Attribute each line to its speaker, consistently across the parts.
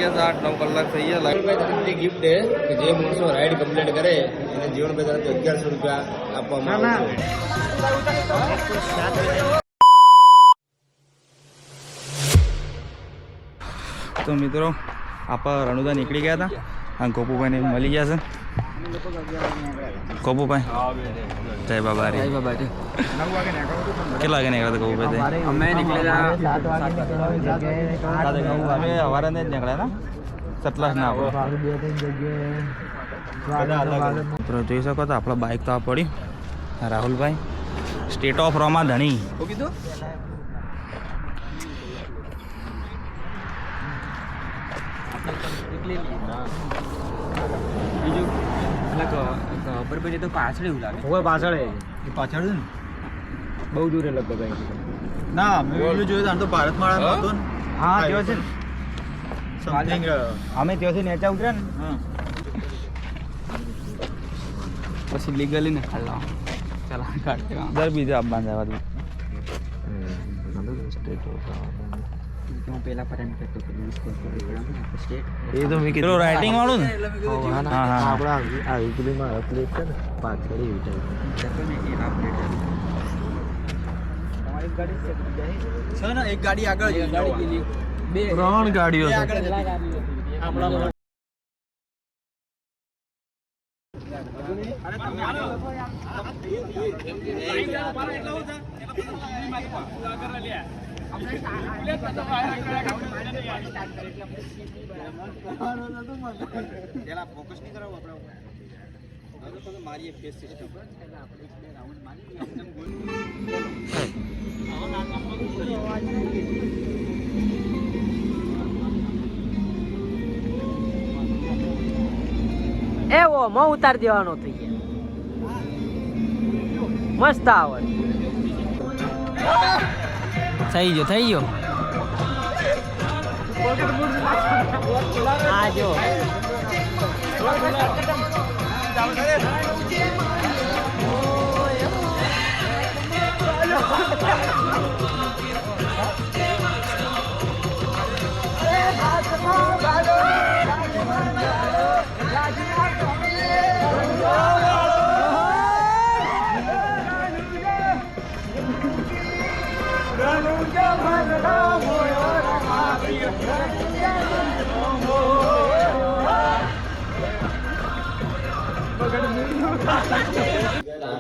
Speaker 1: ગયા છે 8-9 કલાક થઈ ગયા. લાઈવભાઈ ગિફ્ટ છે કે જે માણસો રાઈડ કમ્પ્લીટ કરે એને જીવનભાઈ તરફથી 1100 રૂપિયા આપવામાં આવશે. તો મિત્રો આપણે રણુદા નીકળી ગયા હતા અને ગોપુભાઈને મળી ગયા છે. ગોપુભાઈ જય બાબા રે. કેટલા વાગે નીકળ્યા હતા ગોપુભાઈ?
Speaker 2: અમે નીકળેલા
Speaker 1: અમે સવારે જ નીકળ્યા હતા સતલાસ ના મિત્રો જોઈ શકો તો આપણા બાઇક તો આ પડી રાહુલભાઈ સ્ટેટ ઓફ રોમા ધણી.
Speaker 2: શું કીધું? બીજું ખબર પછી તો પાછળ એવું લાગે.
Speaker 1: હવે પાછળ
Speaker 2: પાછળ ને બહુ દૂર લગભગ
Speaker 1: ના મેં વિડિયો જોયો તો ભારતમાળા હતો ને. હા તેઓ છે સમથિંગ અમે ત્યાંથી નેચા ઉતર્યા ને
Speaker 2: પછી લીગલી ને ખાલા ચલા કાઢ
Speaker 1: દર બીજે આપવાનું જવા દઉં.
Speaker 2: હું પેલા પર એમ કહેતો કે સ્ટેટ
Speaker 1: એ તો મેં કીધું રાઇટિંગ વાળું ને. હા હા
Speaker 3: આપણા આ વીકલીમાં પ્લેટ છે ને પાછળ એવી ટાઈપ
Speaker 2: છે ને. એક ગાડી આગળ બે
Speaker 1: 3 ગાડીઓ છે.
Speaker 2: આપણા ફોકસ નહીં કરાવો આપણે મારી એક ફેસ સિસ્ટમ
Speaker 4: એવો માં ઉતાર દેવાનો થઈ ગયા. મસ્ત આવડ થઈ ગયો આ જો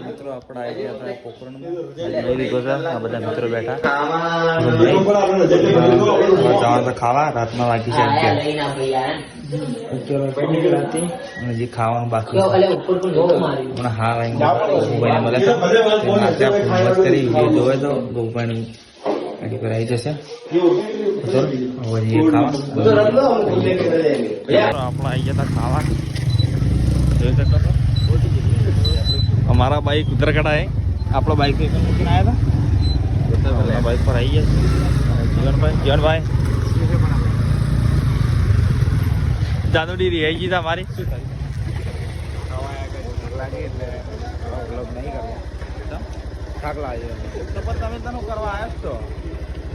Speaker 1: મિત્રો આપણે આવી ગયા હતા પોખરણમાં લીધો છે. આ બધા મિત્રો બેઠા જવાનું ખાવા. રાતના વાગી છે 11 અને જે ખાવાનું બાકી હમણાં હા ગોપાઈને મળે છે. મસ્ત કરી વિડીયો જોવે તો ગોપાઈની ગાડી પર આવી જશે. આપણે આવી ગયા હતા ખાવા. જોઈ શકો છો हमारा बाइक उधर खड़ा है. आप लोग बाइक लेकर आया था बाइक पर आई है जीवन भाई जादूडी रिहाई था हमारी.
Speaker 2: થાક લાગે તો પણ તમે તને કરવા આવ્યા છો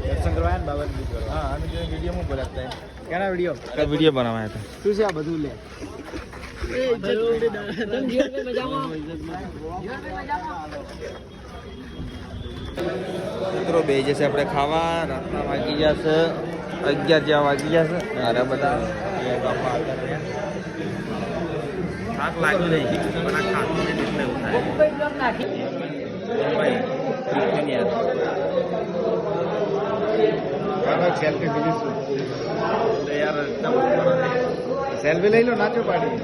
Speaker 2: દર્શન કરવા ને બાબા
Speaker 1: हाँ हम वीडियो में बोला था.
Speaker 2: કેના વિડિયો
Speaker 1: कल वीडियो बनवाया था.
Speaker 2: શું છે આ બધું લે
Speaker 1: મિત્રો બે જશે આપણે ખાવા. રાતના વાગી જશે 11 જેવા વાગી જશે. અરે બધા થાક લાગ્યું નહીં પણ આ ખાતું નહીં એટલે એવું થાય.
Speaker 2: સેલ્ફી બીજું યાર સેલ્ફી લઈ લો નાચો પાડી.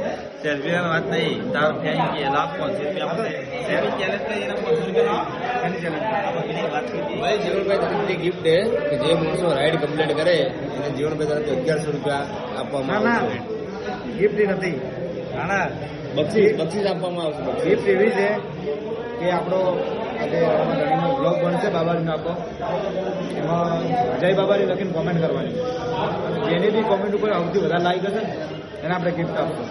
Speaker 1: સેલ્ફી વાત નહીં તાર ફેન કે લાભ 500 રૂપિયા ચેલેન્જ કરી એના 500 રૂપિયા ભાઈ જીવનભાઈ તરફથી ગિફ્ટ છે કે જે માણસો રાઈડ કમ્પ્લીટ કરે એને જીવનભાઈ તરફથી 1100 રૂપિયા આપવામાં આવશે.
Speaker 2: ગિફ્ટ નથી ના
Speaker 1: બક્ષીસ આપવામાં આવશે.
Speaker 2: ગિફ્ટ એવી છે કે આપણો આજે ઘણીનો બ્લોગ બનશે બાબાજીનો આપો એમાં જય બાબાજી લખીને કોમેન્ટ કરવાની. જેની બી કોમેન્ટ ઉપર સૌથી વધારે લાઈક હશે ને એને આપણે ગિફ્ટ આપશું.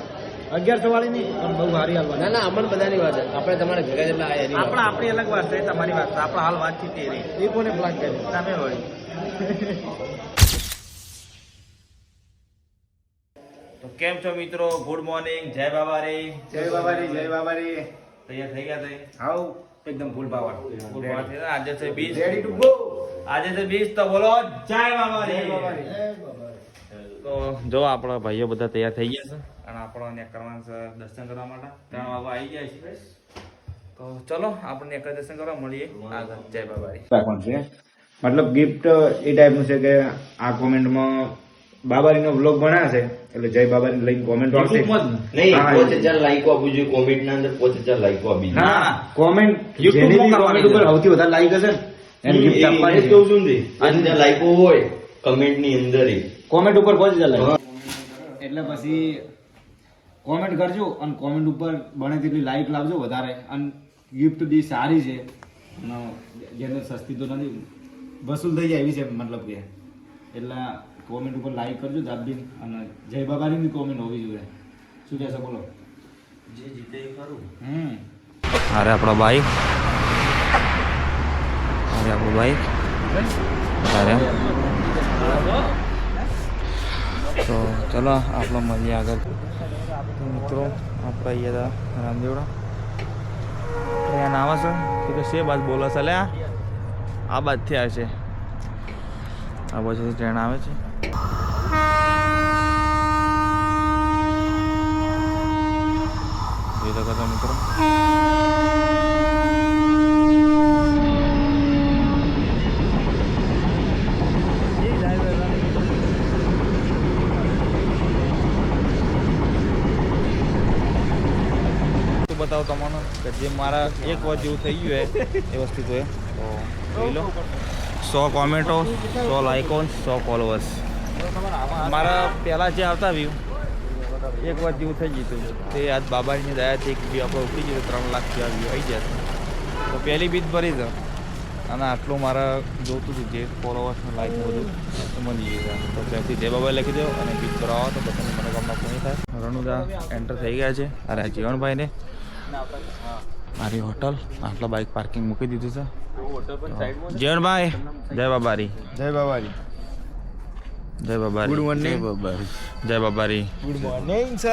Speaker 2: 1100 વાળી નહીં પણ બહુ સારી હાલવાની.
Speaker 1: ના ના અમન બધાની વાત આપણે તમારે ભેગા જેટલા
Speaker 2: આપણી અલગ વાત છે તમારી વાત આપણે હાલ વાતચીત એ કોને પ્લાન કરી તમે વળી
Speaker 1: તો કેમ છો મિત્રો? ગુડ મોર્નિંગ, જય બાબારી.
Speaker 2: જય બાબારી, જય બાબારી.
Speaker 1: તૈયાર થઈ ગયા તઈ?
Speaker 2: હાઉ એકદમ ફૂલ પાવર.
Speaker 1: ફૂલ પાવર થઈ ગયા. આજે છે 20.
Speaker 2: Ready to go.
Speaker 1: આજે છે 20 તો બોલો જય બાબારી.
Speaker 2: જય બાબારી.
Speaker 1: તો જો આપણા ભાઈઓ બધા તૈયાર થઈ ગયા છે અને આપણો ને કરવાનું છે દર્શન કરવા માટે 3 વાગે આવી જાય છે. તો ચલો આપણે એક દર્શન કરવા મળીએ આગળ. જય બાબારી.
Speaker 2: રાખવાનું છે મતલબ ગિફ્ટ એ ટાઈપનું છે કે આ કોમેન્ટમાં બાબારીનો વ્લોગ બનાવ્યા છે એટલે જય બાબારી લઈને કોમેન્ટ આવશે.
Speaker 5: નહીં
Speaker 2: હા,
Speaker 5: 5000 લાઈકો આપવું જોઈએ કોમેન્ટ ના અંદર 5000 લાઈકો આપી જોઈએ.
Speaker 2: ના કોમેન્ટ
Speaker 1: YouTube
Speaker 2: જેની
Speaker 1: માં
Speaker 2: બી
Speaker 1: કરવાની
Speaker 2: કોમેન્ટ ઉપર
Speaker 1: છે.
Speaker 2: સૌથી વધારે લાઈક હશે ને એને ગિફ્ટ આપવાની
Speaker 5: એ કહું છું ને 5000 લાઈકો હોય કમેન્ટ ની અંદર
Speaker 2: કોમેન્ટ ઉપર 5000 લાઈક એટલે પછી કોમેન્ટ કરજો અને કોમેન્ટ ઉપર બને તેટલી લાઈક લાવજો વધારે અને ગિફ્ટ બી સારી છે અને જેને સસ્તી તો નથી વસૂલ થઈ જાય એવી છે મતલબ કે એટલે કોમેન્ટ ઉપર લાઈક કરજો દાબીન અને જય બાબાની કોમેન્ટ હોવી જોઈએ. શું કહેશો બોલો?
Speaker 5: જે જીતે એ ખરું.
Speaker 1: અરે આપણો ભાઈ અરે તો ચલો આપણો મળીએ આગળ. તો મિત્રો આપણે અહીંયા હતા રામદેવડા ટ્રેન આવે છે તો કે શે બાદ બોલો છે લે આ બાદથી આવે છે આ બાજુથી ટ્રેન આવે છે. જોઈ શકો છો મિત્રો. બતાવો તમને કે જે મારા એક વર્ષ જેવું થઈ ગયું એ વસ્તુ તો જોઈ લો. 100 કોમેન્ટો, 100 લાઇકો, 100 ફોલોવર્સ. મારા પહેલાં જે આવતા વ્યૂ એક વર્ષ જેવું થઈ ગયું હતું તે આજ બાબાની દયાથી એક વ્યૂ આપણે ઉપડી ગયું 3 લાખ જેવા વ્યૂ આવી ગયા તો પહેલી બીજ ભરી છે અને આટલું મારા જોતું હતું જે ફોલોવર્સ લાઈક બધું મળી ગયું તો ત્યાંથી જય બાબા લખી દો અને બીજ ભરાવો તો બધાની મનોકામના પૂરી થાય. રણુદા એન્ટર થઈ ગયા છે. અરે જીવનભાઈને મારી હોટલ આટલા બાઇક પાર્કિંગ મૂકી દીધું છે. જીવનભાઈ જય બાબારી.
Speaker 2: જય બાબારી.
Speaker 1: જય બાબારી.
Speaker 2: Good morning.
Speaker 1: જય બાબારી.
Speaker 2: Good morning sir.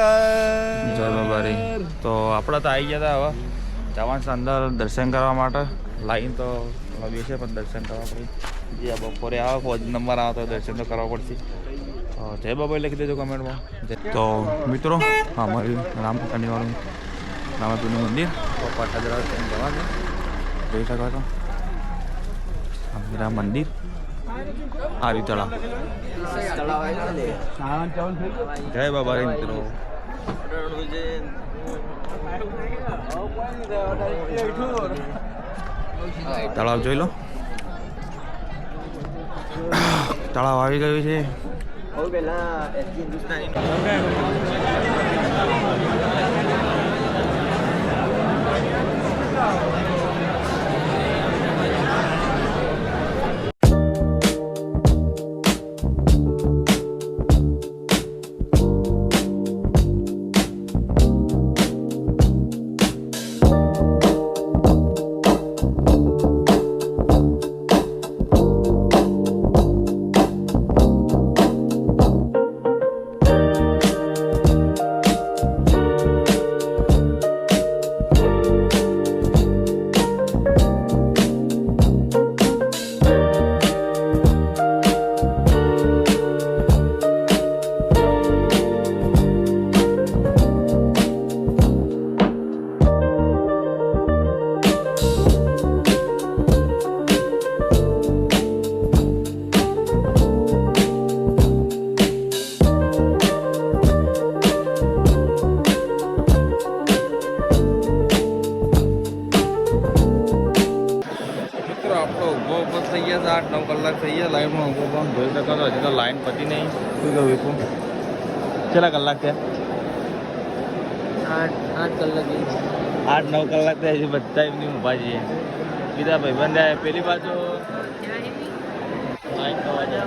Speaker 1: જય બાબારી. તો આપણે તો આવી ગયા હતા હવે જવાનું છે અંદર દર્શન કરવા માટે. લાઈન તો લંબી છે પણ દર્શન કરવા પડે. જે બપોરે આવે 5 નંબર આવે તો દર્શન તો કરવા પડશે. જય બાબા લખી દેજો કમેન્ટમાં. તો મિત્રો અમારી રામપુકાનીવાળું રામાપીરનું મંદિર પાટાદરા જવાનું જોઈ શકો છો. રામ મંદિર આર્યું તળાવ. જય બાબા રે મિત્રો. તળાવ જોઈ લો. તળાવ આવી ગયું છે. થઈ ગયા છે 8-9 કલાક થઈ ગયા લાઈનમાં ઊભો પણ જોઈ શકો છો હજી તો લાઈન પતી નહીં. શું કહું વિપુલ કેટલા કલાક થયા?
Speaker 4: 8 કલાક
Speaker 1: 8-9 કલાક થયા હજી બધા એમની ઊભા છીએ. બીજા ભાઈબંધ આવ્યા પેલી બાજુ લાઈન થવા જાય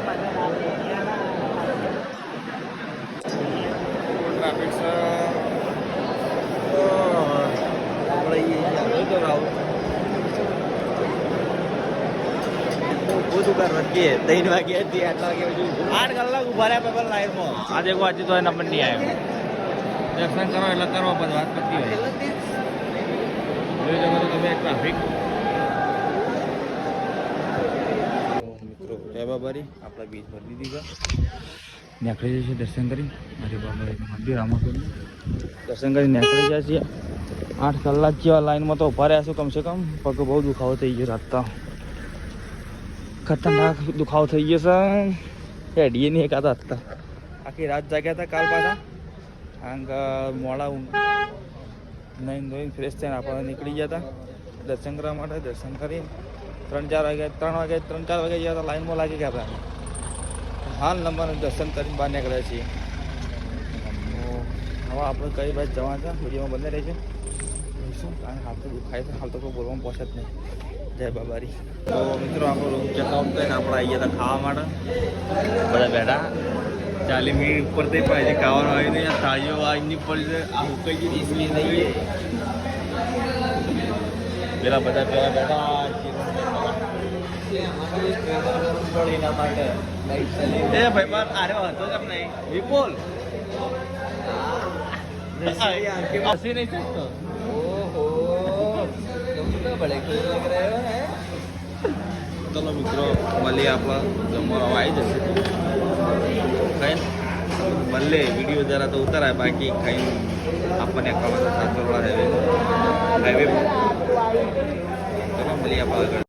Speaker 1: ટ્રાફિક છે. આપણે બહુ શું કરવા કે 3 વાગ્યાથી આટલા વાગ્યા સુધી 8 કલાક ઉભા રહ્યા પેપર લાઈનમાં આજે કોઈ આજે તો એ નંબર નહીં આવ્યો દર્શન કરો એટલે કરો પછી વાત કરતી હોય જોઈ શકો તો તમે ટ્રાફિક મિત્રો જય બાબારી આપણા બીજ ભરી દીધી છે નીકળી જશે દર્શન કરી મારી બાબારી મંદિર આમાં દર્શન કરી નીકળી જાય છીએ 8 કલાક જેવા લાઈનમાં તો ઉભા રહ્યા છું કમસે કમ પગ બહુ દુખાવો થઈ ગયો રાતતા ખતરનાક દુખાવો થઈ ગયો છે હેડીએ નહીં એકાદા હતા આખી રાત જાગ્યા હતા કાલ પાછા કારણ કે મોડા નહીં ધોઈને ફ્રેશ થઈને આપણે નીકળી ગયા હતા દર્શન કરવા માટે દર્શન કરી 3-4 વાગે 3-4 વાગે ગયા હતા લાઈનમાં લાગી ગયા આપણે હાલ નંબર દર્શન કરીને બહાર નીકળ્યા છીએ હવે આપણે કઈ બાજુ જવા છે વિડીયોમાં બંને રહેશે શું કારણ હાલ તો દુખાય છે હાલ તો કોઈ બોલવામાં પહોંચે જ નહીં જય બાબારી તો મિત્રો આપણો રૂમ ચેકઆઉટ કરીને આપણે આવી ગયા હતા ખાવા માટે બધા બેઠા 40 મિનિટ ઉપર થઈ પાછી ખાવાનું આવી નહીં થાળીઓ આવી પડી છે આ ઉકાઈ ગઈ ઈસલી નહીં પેલા બધા પેલા બેઠા એ ભાઈ બાર આર્યો હતો જ નહીં વિપુલ હસી નહીં શકતો ચલો મિત્રો મળીએ આપણા જમવાનો આવી જશે ખાઈ મળે વિડીયો જરા તો ઉતારાય બાકી ખાઈ આપણને ખાવા સાત હાઈવે ચલો મળીએ આપણે આગળ